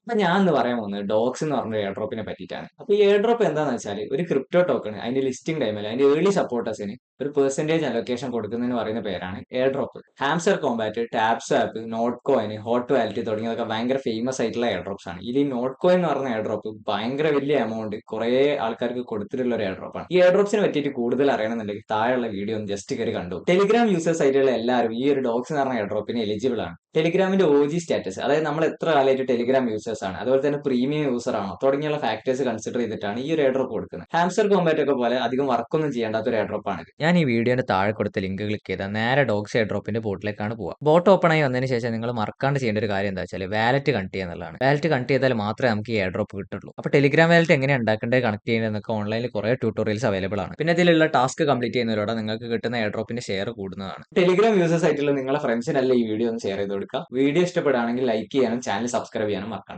അപ്പൊ ഞാൻ ഇന്ന് പറയാൻ പോകുന്നത് ഡോക്സ് എന്ന് പറഞ്ഞ എയർ ഡ്രോപ്പിനെ പറ്റിയിട്ടാണ്. അപ്പൊ ഈ എയർ ഡ്രോപ്പ് എന്താന്ന് വെച്ചാൽ ഒരു ക്രിപ്റ്റോ ടോക്കൺ അതിന്റെ ലിസ്റ്റിംഗ് ടൈമിൽ അതിന്റെ ഏർലി സപ്പോർട്ടേഴ്സിന് ഒരു പെർസെന്റേജ് അലൊക്കേഷൻ കൊടുക്കുന്നതിന് പറയുന്ന പേരാണ് air drop. Hamster Kombat, TapSwap, Notcoin, hot wallet തുടങ്ങിയതൊക്കെ ഭയങ്കര ഫേമസ് ആയിട്ടുള്ള എയർ ഡ്രോപ്സ് ആണ്. ഇതിൽ നോട്ട് കോയിൻ എന്ന് പറഞ്ഞ എയർ ഡ്രോപ്പ് ഭയങ്കര വലിയ എമൗണ്ട് കുറെ ആൾക്കാർക്ക് കൊടുത്തിട്ടുള്ള ഒരു എയർ ഡ്രോപ്പ് ആണ്. ഈ എയർ ഡ്രോപ്സിനെ പറ്റിയിട്ട് കൂടുതൽ അറിയണമെന്നുണ്ടെങ്കിൽ താഴെയുള്ള വീഡിയോ ഒന്ന് ജസ്റ്റ് കയറി കണ്ടു. ടെലിഗ്രാം യൂസേഴ്സ് ആയിട്ടുള്ള എല്ലാവരും ഈ ഒരു ഡോക്സ് എന്ന് പറഞ്ഞ എയർ ഡ്രോപ്പിന് എലിജിബിൾ ആണ്. ടെലിഗ്രാമിന്റെ OG സ്റ്റാറ്റസ്, അതായത് നമ്മൾ എത്ര കാലമായിട്ട് ടെലിഗ്രാം യൂസേഴ്സ് ആണ്, അതുപോലെ തന്നെ പ്രീമിയം യൂസർ ആണോ തുടങ്ങിയുള്ള ഫാക്ടേഴ്സ് കൺസിഡർ ചെയ്തിട്ടാണ് ഈ ഒരു എയർ ഡ്രോപ്പ് കൊടുക്കുന്നത്. ഹാംസ്റ്റർ കോമ്പാറ്റ് ഒക്കെ പോലെ അധികം വർക്കൊന്നും ചെയ്യേണ്ടാത്ത ഒരു എയർ ഡ്രോപ്പ് ആണ്. ഞാൻ ഈ വീഡിയോന്റെ താഴെ കൊടുത്ത ലിങ്ക് ക്ലിക്ക് ചെയ്താൽ നേരെ ഡോക്സ് എയർ ഡ്രോപ്പിന്റെ ബോട്ടിലേക്കാണ് പോവുക. ബോട്ട് ഓപ്പൺ ആയി വന്നതിന് ശേഷം നിങ്ങൾ മറക്കാണ്ട് ചെയ്യേണ്ട ഒരു കാര്യം എന്താ വെച്ചാൽ വാലറ്റ് കണക്ട് ചെയ്യുക എന്നുള്ളതാണ്. വാലറ്റ് കണക്ട് ചെയ്താൽ മാത്രമേ നമുക്ക് ഈ എയർ ഡ്രോപ്പ് കിട്ടുള്ളൂ. അപ്പോൾ ടെലിഗ്രാം വാലറ്റ് എങ്ങനെ ഉണ്ടാക്കേണ്ടത്, കണക്ട് ചെയ്യുന്നതൊക്കെ ഓൺലൈനിൽ കുറെ ട്യൂട്ടോറിയൽസ് അവൈലബിൾ ആണ്. പിന്നെ ഇതിലുള്ള ടാസ്ക് കംപ്ലീറ്റ് ചെയ്യുന്നതിലൂടെ നിങ്ങൾക്ക് കിട്ടുന്ന എയർ ഡ്രോപ്പിന്റെ ഷെയർ കൂടുന്നതാണ്. ടെലിഗ്രാം യൂസേഴ്സ് ആയിട്ടുള്ള നിങ്ങളെ ഫ്രണ്ട്സിനല്ല ഈ വീഡിയോ ഒന്ന് ഷെയർ ചെയ്ത് കൊടുക്കുക. വീഡിയോ ഇഷ്ടപ്പെടുകയാണെങ്കിൽ ലൈക്ക് ചെയ്യാനും ചാനൽ സബ്സ്ക്രൈബ് ചെയ്യാനും മറക്കണം.